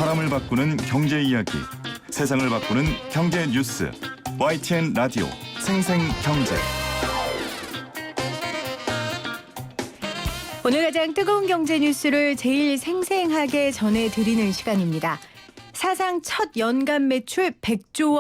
사람을 바꾸는 경제 이야기, 세상을 바꾸는 경제 뉴스, YTN 라디오 생생경제. 오늘 가장 뜨거운 경제 뉴스를 제일 생생하게 전해드리는 시간입니다. 사상 첫 연간 매출 100조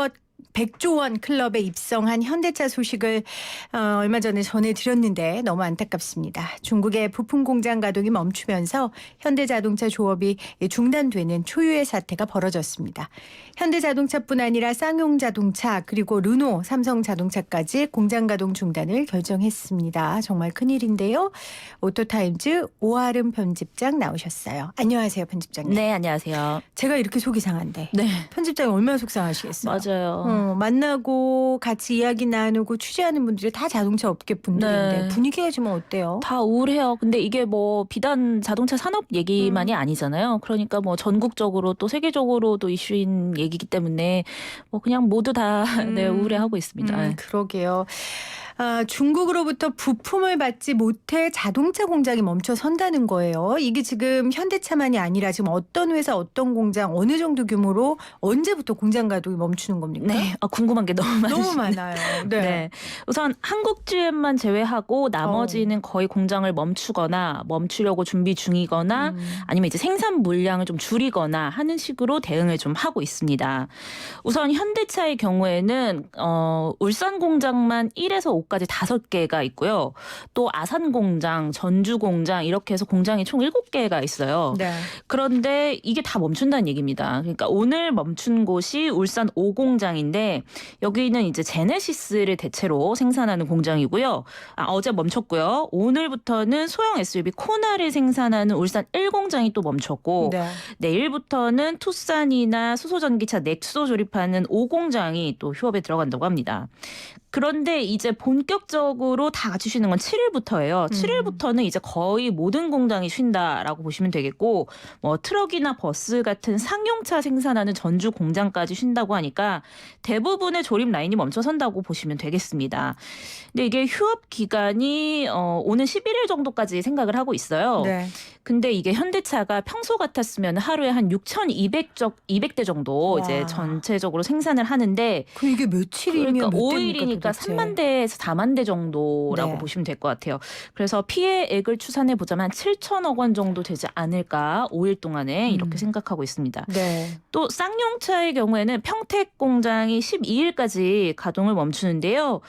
원 클럽에 입성한 현대차 소식을 얼마 전에 전해드렸는데 너무 안타깝습니다. 중국의 부품 공장 가동이 멈추면서 현대자동차 조업이 중단되는 초유의 사태가 벌어졌습니다. 현대자동차뿐 아니라 쌍용자동차 그리고 르노, 삼성자동차까지 공장 가동 중단을 결정했습니다. 정말 큰일인데요. 오토타임즈 오아름 편집장 나오셨어요. 안녕하세요, 편집장님. 네, 안녕하세요. 제가 이렇게 속이 상한데 네. 편집장이 얼마나 속상하시겠어요. 맞아요. 만나고 같이 이야기 나누고 취재하는 분들이 다 자동차 업계 분들인데 네. 분위기가 좀 어때요? 다 우울해요. 근데 이게 뭐 비단 자동차 산업 얘기만이 아니잖아요. 그러니까 뭐 전국적으로 또 세계적으로도 이슈인 얘기이기 때문에 뭐 그냥 모두 다 네, 우울해하고 있습니다. 그러게요. 중국으로부터 부품을 받지 못해 자동차 공장이 멈춰 선다는 거예요. 이게 지금 현대차만이 아니라 지금 어떤 회사, 어떤 공장, 어느 정도 규모로 언제부터 공장 가동이 멈추는 겁니까? 네, 궁금한 게 너무 많으시네요. 너무 많아요. 네. 네. 우선 한국 GM만 제외하고 나머지는 거의 공장을 멈추거나 멈추려고 준비 중이거나 아니면 이제 생산 물량을 좀 줄이거나 하는 식으로 대응을 좀 하고 있습니다. 우선 현대차의 경우에는 울산 공장만 1에서 5까지 5개가 있고요. 또 아산 공장, 전주 공장 이렇게 해서 공장이 총 7개가 있어요. 네. 그런데 이게 다 멈춘다는 얘기입니다. 그러니까 오늘 멈춘 곳이 울산 5공장인데 여기는 이제 제네시스를 대체로 생산하는 공장이고요. 어제 멈췄고요. 오늘부터는 소형 SUV 코나를 생산하는 울산 1공장이 또 멈췄고 네. 내일부터는 투싼이나 수소전기차 넥소 조립하는 5공장이 또 휴업에 들어간다고 합니다. 그런데 이제 본격적으로 다 같이 쉬는 건 7일부터예요. 7일부터는 이제 거의 모든 공장이 쉰다라고 보시면 되겠고 뭐 트럭이나 버스 같은 상용차 생산하는 전주 공장까지 쉰다고 하니까 대부분의 조립 라인이 멈춰선다고 보시면 되겠습니다. 근데 이게 휴업 기간이 오는 11일 정도까지 생각을 하고 있어요. 네. 근데 이게 현대차가 평소 같았으면 하루에 한 6,200대 정도 와. 이제 전체적으로 생산을 하는데 그럼 이게 며칠이면 그러니까 몇 5일이니까 대입니까, 3만 대에서 4만 대 정도라고 네. 보시면 될 것 같아요. 그래서 피해액을 추산해 보자면 한 7천억 원 정도 되지 않을까 5일 동안에 이렇게 생각하고 있습니다. 네. 또 쌍용차의 경우에는 평택 공장이 12일까지 가동을 멈추는데요.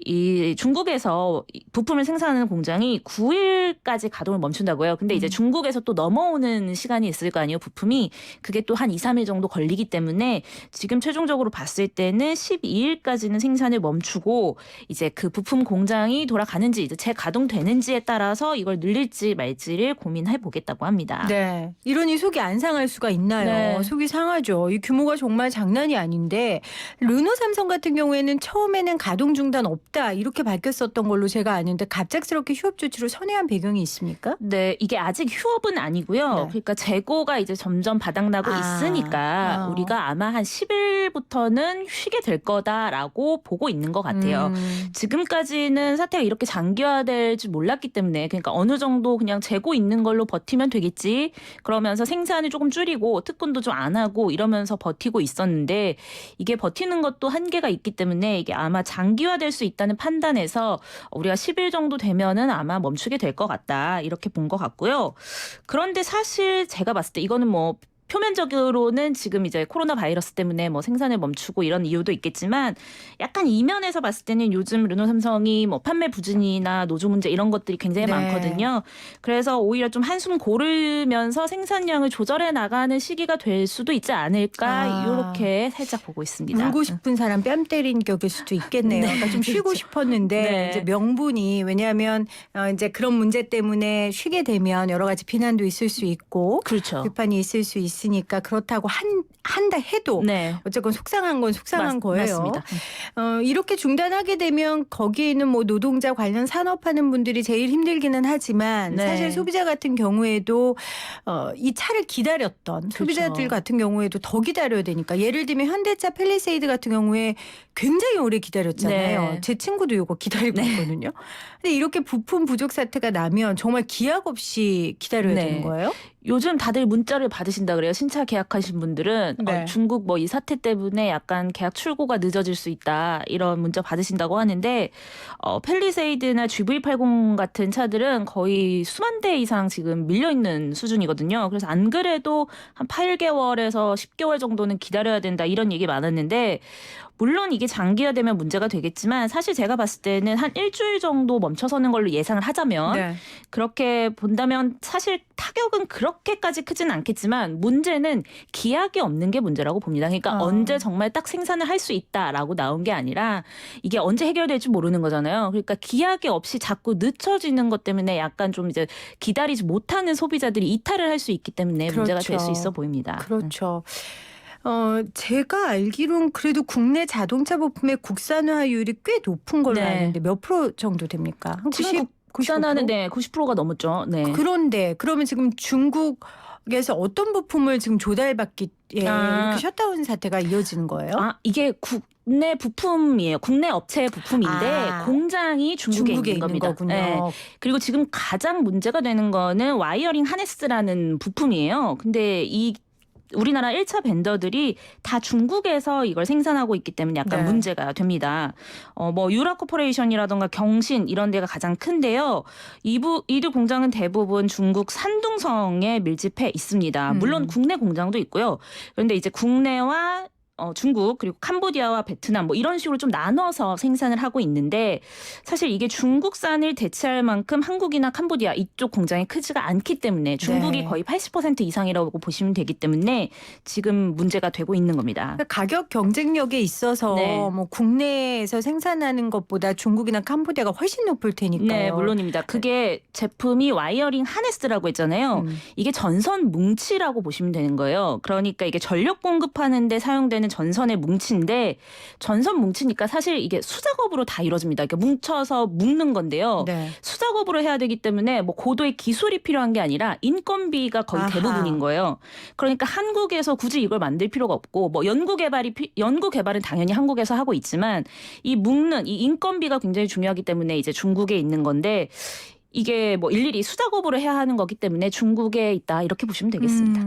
이 중국에서 부품을 생산하는 공장이 9일까지 가동을 멈춘다고요. 근데 이제 중국에서 또 넘어오는 시간이 있을 거 아니에요. 부품이. 그게 또 한 2, 3일 정도 걸리기 때문에 지금 최종적으로 봤을 때는 12일까지는 생산을 멈추고 이제 그 부품 공장이 돌아가는지 이제 재가동되는지에 따라서 이걸 늘릴지 말지를 고민해 보겠다고 합니다. 네. 이러니 속이 안 상할 수가 있나요? 네. 속이 상하죠. 이 규모가 정말 장난이 아닌데 르노 삼성 같은 경우에는 처음에는 가동 중단 없다 이렇게 밝혔었던 걸로 제가 아는데 갑작스럽게 휴업 조치로 선회한 배경이 있습니까? 네, 이게 아직 휴업은 아니고요. 네. 그러니까 재고가 이제 점점 바닥나고 있으니까 우리가 아마 한 10일부터는 쉬게 될 거다라고 보고 있는 것 같아요. 지금까지는 사태가 이렇게 장기화될 줄 몰랐기 때문에 그러니까 어느 정도 그냥 재고 있는 걸로 버티면 되겠지. 그러면서 생산을 조금 줄이고 특근도 좀 안 하고 이러면서 버티고 있었는데 이게 버티는 것도 한계가 있기 때문에 이게 아마 장기화될 수 있다는 판단에서 우리가 10일 정도 되면은 아마 멈추게 될 것 같다. 이렇게 본 것 같고요. 그런데 사실 제가 봤을 때 이거는 뭐 표면적으로는 지금 이제 코로나 바이러스 때문에 뭐 생산을 멈추고 이런 이유도 있겠지만 약간 이면에서 봤을 때는 요즘 르노 삼성이 뭐 판매 부진이나 노조 문제 이런 것들이 굉장히 네. 많거든요. 그래서 오히려 좀 한숨 고르면서 생산량을 조절해 나가는 시기가 될 수도 있지 않을까 이렇게 살짝 보고 있습니다. 울고 싶은 사람 뺨 때린 격일 수도 있겠네요. 네. 그러니까 좀 쉬고 그렇죠. 싶었는데 네. 이제 명분이 왜냐하면 이제 그런 문제 때문에 쉬게 되면 여러 가지 비난도 있을 수 있고 그렇죠. 비판이 있을 수 있으니까 그렇다고 한다 해도 네. 어쨌건 속상한 건 속상한 거예요. 맞습니다. 이렇게 중단하게 되면 거기에 있는 뭐 노동자 관련 산업하는 분들이 제일 힘들기는 하지만 네. 사실 소비자 같은 경우에도 이 차를 기다렸던 소비자들 같은 경우에도 더 기다려야 되니까 예를 들면 현대차 팰리세이드 같은 경우에 굉장히 오래 기다렸잖아요. 네. 제 친구도 이거 기다리고 있거든요. 근데 이렇게 부품 부족 사태가 나면 정말 기약 없이 기다려야 네. 되는 거예요? 요즘 다들 문자를 받으신다 그래요. 신차 계약하신 분들은 네. 중국 뭐 이 사태 때문에 약간 계약 출고가 늦어질 수 있다 이런 문자 받으신다고 하는데 펠리세이드나 GV80 같은 차들은 거의 수만 대 이상 지금 밀려 있는 수준이거든요. 그래서 안 그래도 한 8개월에서 10개월 정도는 기다려야 된다 이런 얘기 많았는데 물론 이게 장기화되면 문제가 되겠지만 사실 제가 봤을 때는 한 일주일 정도 멈춰서는 걸로 예상을 하자면 네. 그렇게 본다면 사실 타격은 그렇게까지 크진 않겠지만 문제는 기약이 없는 게 문제라고 봅니다. 그러니까 언제 정말 딱 생산을 할 수 있다라고 나온 게 아니라 이게 언제 해결될지 모르는 거잖아요. 그러니까 기약이 없이 자꾸 늦춰지는 것 때문에 약간 좀 이제 기다리지 못하는 소비자들이 이탈을 할 수 있기 때문에 문제가 될 수 그렇죠. 있어 보입니다. 그렇죠. 제가 알기로는 그래도 국내 자동차 부품의 국산화율이 꽤 높은 걸로 네. 아는데 몇 프로 정도 됩니까? 한 지금 90%? 국산화는 네, 90%가 넘었죠. 네. 그런데 그러면 지금 중국에서 어떤 부품을 지금 조달받기 이렇게 셧다운 사태가 이어지는 거예요? 이게 국내 부품이에요. 국내 업체 부품인데 공장이 중국에 있는 겁니다. 거군요. 네. 그리고 지금 가장 문제가 되는 거는 와이어링 하네스라는 부품이에요. 근데 이 우리나라 1차 벤더들이 다 중국에서 이걸 생산하고 있기 때문에 약간 네. 문제가 됩니다. 뭐 유라코퍼레이션이라던가 경신 이런 데가 가장 큰데요. 이두 공장은 대부분 중국 산둥성에 밀집해 있습니다. 물론 국내 공장도 있고요. 그런데 이제 국내와 중국 그리고 캄보디아와 베트남 뭐 이런 식으로 좀 나눠서 생산을 하고 있는데 사실 이게 중국산을 대체할 만큼 한국이나 캄보디아 이쪽 공장이 크지가 않기 때문에 중국이 네. 거의 80% 이상이라고 보시면 되기 때문에 지금 문제가 되고 있는 겁니다. 그러니까 가격 경쟁력에 있어서 네. 뭐 국내에서 생산하는 것보다 중국이나 캄보디아가 훨씬 높을 테니까요. 네, 물론입니다. 그게 제품이 와이어링 하네스라고 했잖아요. 이게 전선 뭉치라고 보시면 되는 거예요. 그러니까 이게 전력 공급하는 데 사용되는 전선의 뭉치인데 전선 뭉치니까 사실 이게 수작업으로 다 이루어집니다. 이렇게 뭉쳐서 묶는 건데요. 네. 수작업으로 해야 되기 때문에 뭐 고도의 기술이 필요한 게 아니라 인건비가 거의 아하. 대부분인 거예요. 그러니까 한국에서 굳이 이걸 만들 필요가 없고 뭐 연구 개발은 당연히 한국에서 하고 있지만 이 묶는 이 인건비가 굉장히 중요하기 때문에 이제 중국에 있는 건데 이게 뭐 일일이 수작업으로 해야 하는 거기 때문에 중국에 있다 이렇게 보시면 되겠습니다.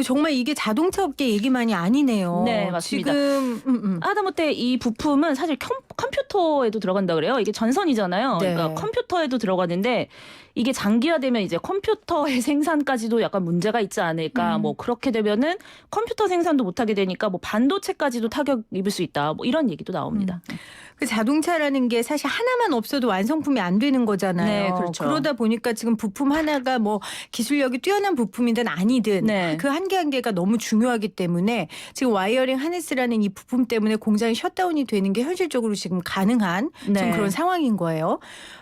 정말 이게 자동차 업계 얘기만이 아니네요. 네, 맞습니다. 지금 하다못해 이 부품은 사실 컴퓨터에도 들어간다 그래요. 이게 전선이잖아요. 네. 그러니까 컴퓨터에도 들어가는데 이게 장기화되면 이제 컴퓨터의 생산까지도 약간 문제가 있지 않을까. 뭐 그렇게 되면은 컴퓨터 생산도 못하게 되니까 뭐 반도체까지도 타격 입을 수 있다. 뭐 이런 얘기도 나옵니다. 그 자동차라는 게 사실 하나만 없어도 완성품이 안 되는 거잖아요. 네, 그렇죠. 그러다 보니까 지금 부품 하나가 뭐 기술력이 뛰어난 부품이든 아니든 네. 그 한 개 한 개가 너무 중요하기 때문에 지금 와이어링 하네스라는 이 부품 때문에 공장이 셧다운이 되는 게 현실적으로 지금 가능한 지금 네. 그런 상황인 거예요.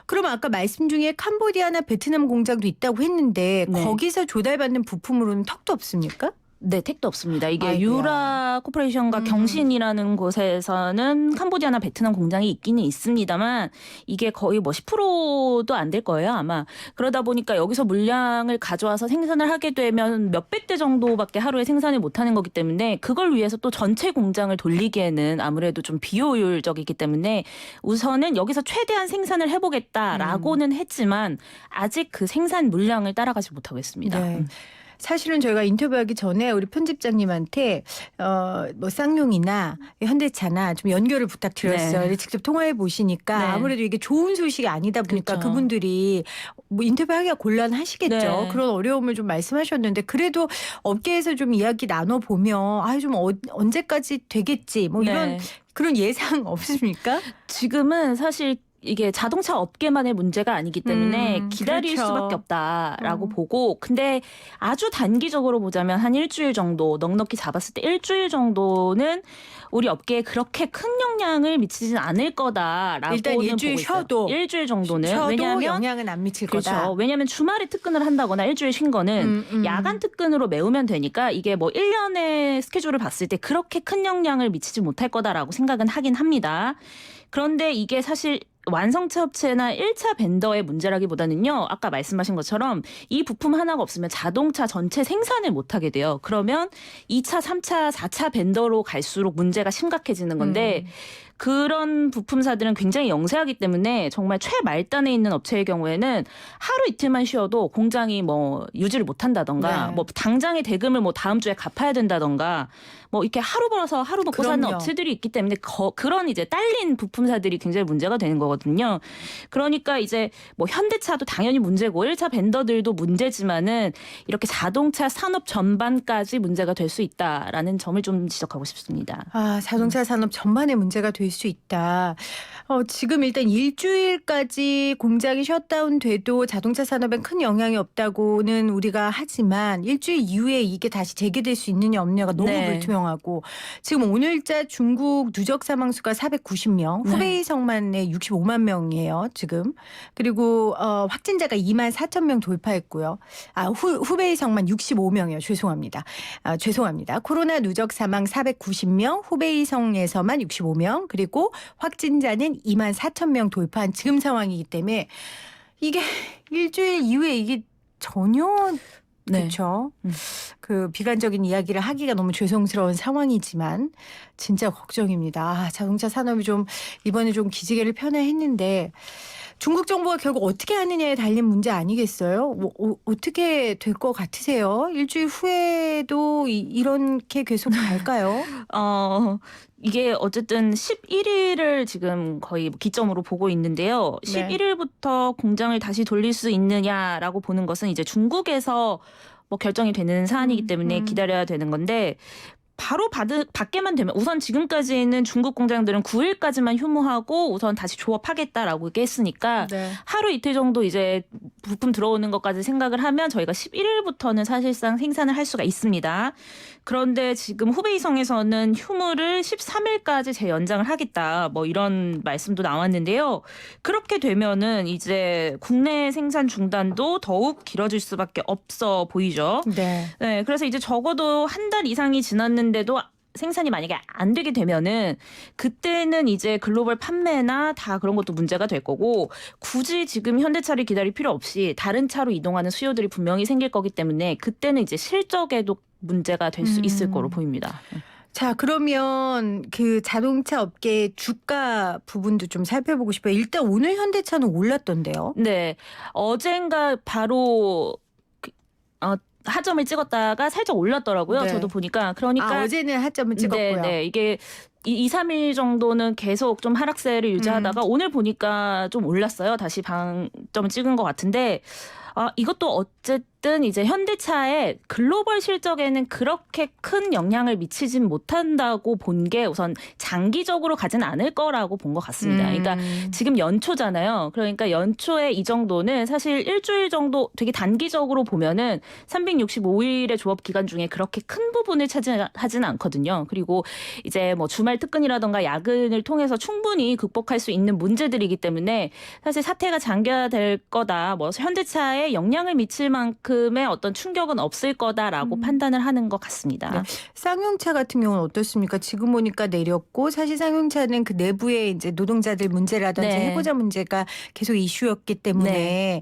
그럼 아까 말씀 중에 캄보디아나 베트남 공장도 있다고 했는데 네. 거기서 조달받는 부품으로는 턱도 없습니까? 네, 택도 없습니다. 이게 아이고야. 유라 코퍼레이션과 경신이라는 곳에서는 캄보디아나 베트남 공장이 있기는 있습니다만 이게 거의 뭐 10%도 안 될 거예요, 아마. 그러다 보니까 여기서 물량을 가져와서 생산을 하게 되면 몇백 대 정도밖에 하루에 생산을 못 하는 거기 때문에 그걸 위해서 또 전체 공장을 돌리기에는 아무래도 좀 비효율적이기 때문에 우선은 여기서 최대한 생산을 해보겠다라고는 했지만 아직 그 생산 물량을 따라가지 못하고 있습니다. 네. 사실은 저희가 인터뷰하기 전에 우리 편집장님한테 뭐 쌍용이나 현대차나 좀 연결을 부탁드렸어요. 네. 직접 통화해 보시니까 네. 아무래도 이게 좋은 소식이 아니다 보니까 그렇죠. 그분들이 뭐 인터뷰하기가 곤란하시겠죠. 네. 그런 어려움을 좀 말씀하셨는데 그래도 업계에서 좀 이야기 나눠 보면 좀 언제까지 되겠지 뭐 이런 네. 그런 예상 없습니까? 지금은 사실 이게 자동차 업계만의 문제가 아니기 때문에 기다릴 그렇죠. 수밖에 없다라고 보고 근데 아주 단기적으로 보자면 한 일주일 정도 넉넉히 잡았을 때 일주일 정도는 우리 업계에 그렇게 큰 영향을 미치진 않을 거다라고는 일단 일주일 보고 있어요. 쉬어도 일주일 정도는 쉬어도 왜냐하면 영향은 안 미칠 그렇죠. 거다. 왜냐하면 주말에 특근을 한다거나 일주일 쉰 거는 야간 특근으로 메우면 되니까 이게 뭐 1년의 스케줄을 봤을 때 그렇게 큰 영향을 미치지 못할 거다라고 생각은 하긴 합니다. 그런데 이게 사실 완성차 업체나 1차 벤더의 문제라기보다는요. 아까 말씀하신 것처럼 이 부품 하나가 없으면 자동차 전체 생산을 못하게 돼요. 그러면 2차, 3차, 4차 벤더로 갈수록 문제가 심각해지는 건데 그런 부품사들은 굉장히 영세하기 때문에 정말 최말단에 있는 업체의 경우에는 하루 이틀만 쉬어도 공장이 뭐 유지를 못한다던가 네. 뭐 당장의 대금을 뭐 다음 주에 갚아야 된다던가 뭐 이렇게 하루 벌어서 하루 먹고 사는 그럼요. 업체들이 있기 때문에 그런 이제 딸린 부품사들이 굉장히 문제가 되는 거거든요. 그러니까 이제 뭐 현대차도 당연히 문제고 1차 벤더들도 문제지만은 이렇게 자동차 산업 전반까지 문제가 될 수 있다라는 점을 좀 지적하고 싶습니다. 자동차 산업 전반에 문제가 될 수 있다. 지금 일단 일주일까지 공장이 셧다운 돼도 자동차 산업엔 큰 영향이 없다고는 우리가 하지만 일주일 이후에 이게 다시 재개될 수 있느냐 없느냐가 너무 네. 불투명하고 지금 오늘자 중국 누적 사망수가 490명, 네. 후베이성만에 65만 명이에요. 지금. 그리고 확진자가 2만 4천 명 돌파했고요. 후베이성만 65명이에요. 죄송합니다. 코로나 누적 사망 490명, 후베이성에서만 65명, 그리고 확진자는 2만 4천 명 돌파한 지금 상황이기 때문에 이게 일주일 이후에 이게 전혀 네. 그렇죠. 그 비관적인 이야기를 하기가 너무 죄송스러운 상황이지만 진짜 걱정입니다. 자동차 산업이 좀 이번에 좀 기지개를 펴나 했는데 중국 정부가 결국 어떻게 하느냐에 달린 문제 아니겠어요? 어떻게 될 것 같으세요? 일주일 후에도 이렇게 계속 갈까요? 이게 어쨌든 11일을 지금 거의 기점으로 보고 있는데요. 네. 11일부터 공장을 다시 돌릴 수 있느냐라고 보는 것은 이제 중국에서 뭐 결정이 되는 사안이기 때문에 기다려야 되는 건데 바로 받게만 되면 우선 지금까지는 중국 공장들은 9일까지만 휴무하고 우선 다시 조업하겠다라고 했으니까 네. 하루 이틀 정도 이제 부품 들어오는 것까지 생각을 하면 저희가 11일부터는 사실상 생산을 할 수가 있습니다. 그런데 지금 후베이성에서는 휴무를 13일까지 재연장을 하겠다 뭐 이런 말씀도 나왔는데요. 그렇게 되면은 이제 국내 생산 중단도 더욱 길어질 수밖에 없어 보이죠. 네. 네, 그래서 이제 적어도 한 달 이상이 지났는데도 생산이 만약에 안 되게 되면은 그때는 이제 글로벌 판매나 다 그런 것도 문제가 될 거고 굳이 지금 현대차를 기다릴 필요 없이 다른 차로 이동하는 수요들이 분명히 생길 거기 때문에 그때는 이제 실적에도 문제가 될 수 있을 거로 보입니다. 자, 그러면 그 자동차 업계 주가 부분도 좀 살펴보고 싶어요. 일단 오늘 현대차는 올랐던데요. 네, 어젠가 바로 하점을 찍었다가 살짝 올랐더라고요. 네. 저도 보니까 그러니까 어제는 하점을 찍었고요. 네, 이게 2, 3일 정도는 계속 좀 하락세를 유지하다가 오늘 보니까 좀 올랐어요. 다시 방점을 찍은 것 같은데 이것도 어쨌든 이제 현대차의 글로벌 실적에는 그렇게 큰 영향을 미치진 못한다고 본 게 우선 장기적으로 가진 않을 거라고 본 것 같습니다. 그러니까 지금 연초잖아요. 그러니까 연초에 이 정도는 사실 일주일 정도 되게 단기적으로 보면은 365일의 조업 기간 중에 그렇게 큰 부분을 차지하지는 않거든요. 그리고 이제 뭐 주말 특근이라던가 야근을 통해서 충분히 극복할 수 있는 문제들이기 때문에 사실 사태가 장기화될 거다. 뭐 현대차에 영향을 미칠 만큼의 어떤 충격은 없을 거다라고 판단을 하는 것 같습니다. 네. 쌍용차 같은 경우는 어떻습니까? 지금 보니까 내렸고 사실 쌍용차는 그 내부의 이제 노동자들 문제라든지 네. 해고자 문제가 계속 이슈였기 때문에 네.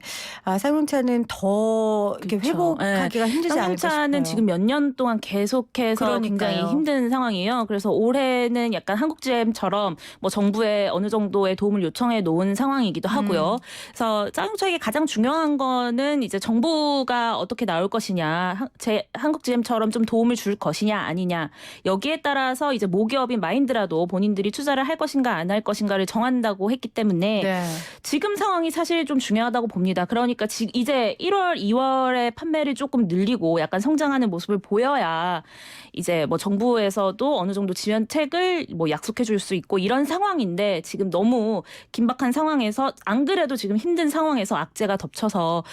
쌍용차는 더 이렇게 그렇죠. 회복하기가 힘들지 않을까 싶어요. 쌍용차는 지금 몇 년 동안 계속해서 그러니까요. 굉장히 힘든 상황이에요. 그래서 올해는 약간 한국GM처럼 뭐 정부에 어느 정도의 도움을 요청해 놓은 상황이기도 하고요. 그래서 쌍용차에게 가장 중요한 거는 이제 정부가 어떻게 나올 것이냐, 한국GM처럼 좀 도움을 줄 것이냐 아니냐 여기에 따라서 이제 모기업인 마인드라도 본인들이 투자를 할 것인가 안 할 것인가를 정한다고 했기 때문에 네. 지금 상황이 사실 좀 중요하다고 봅니다. 그러니까 이제 1월, 2월에 판매를 조금 늘리고 약간 성장하는 모습을 보여야 이제 뭐 정부에서도 어느 정도 지원책을 뭐 약속해 줄 수 있고 이런 상황인데 지금 너무 긴박한 상황에서 안 그래도 지금 힘든 상황에서 악재가 덮쳐서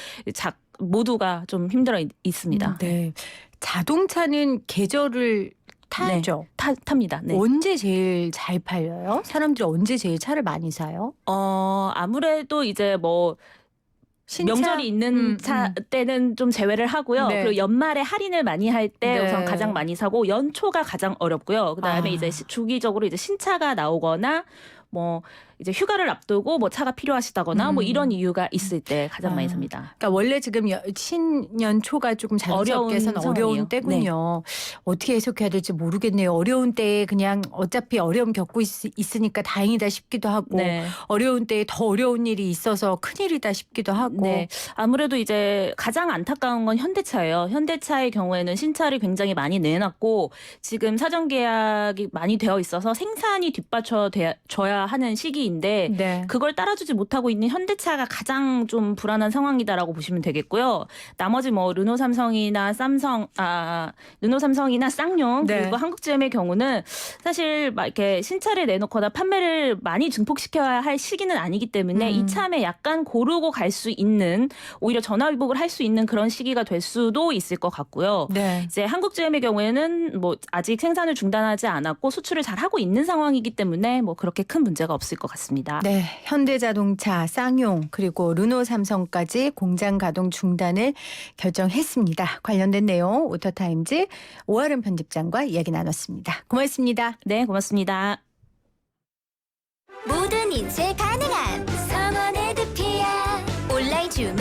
모두가 좀 힘들어 있습니다. 네. 자동차는 계절을 타죠. 네, 탑니다. 네. 언제 제일 잘 팔려요? 사람들이 언제 제일 차를 많이 사요? 아무래도 이제 뭐 신차? 명절이 있는 때는 좀 제외를 하고요. 네. 그리고 연말에 할인을 많이 할 때 네. 우선 가장 많이 사고 연초가 가장 어렵고요. 그다음에 이제 주기적으로 이제 신차가 나오거나 뭐 이제 휴가를 앞두고 뭐 차가 필요하시다거나 뭐 이런 이유가 있을 때 가장 많이 삽니다. 그러니까 원래 지금 신년초가 조금 자연스럽게서는 어려운 어려운 상황이에요. 때군요. 어떻게 해석해야 될지 모르겠네요. 어려운 때에 그냥 어차피 어려움 겪고 있으니까 다행이다 싶기도 하고 네. 어려운 때에 더 어려운 일이 있어서 큰일이다 싶기도 하고 네. 아무래도 이제 가장 안타까운 건 현대차예요. 현대차의 경우에는 신차를 굉장히 많이 내놨고 지금 사전 계약이 많이 되어 있어서 생산이 뒷받쳐져야 하는 시기인데 네. 그걸 따라주지 못하고 있는 현대차가 가장 좀 불안한 상황이다라고 보시면 되겠고요. 나머지 뭐 르노 삼성이나 쌍용 네. 그리고 한국GM의 경우는 사실 막 이렇게 신차를 내놓거나 판매를 많이 증폭시켜야 할 시기는 아니기 때문에 이참에 약간 고르고 갈 수 있는 오히려 전화위복을 할 수 있는 그런 시기가 될 수도 있을 것 같고요. 네. 이제 한국GM의 경우에는 뭐 아직 생산을 중단하지 않았고 수출을 잘 하고 있는 상황이기 때문에 뭐 그렇게 큰 문제가 없을 것 같습니다. 네, 현대자동차, 쌍용 그리고 르노삼성까지 공장 가동 중단을 결정했습니다. 관련된 내용 오토타임즈 오하름 편집장과 이야기 나눴습니다. 고맙습니다. 네, 고맙습니다. 모든 인쇄 가능한 성원 에드피아 온라인 주문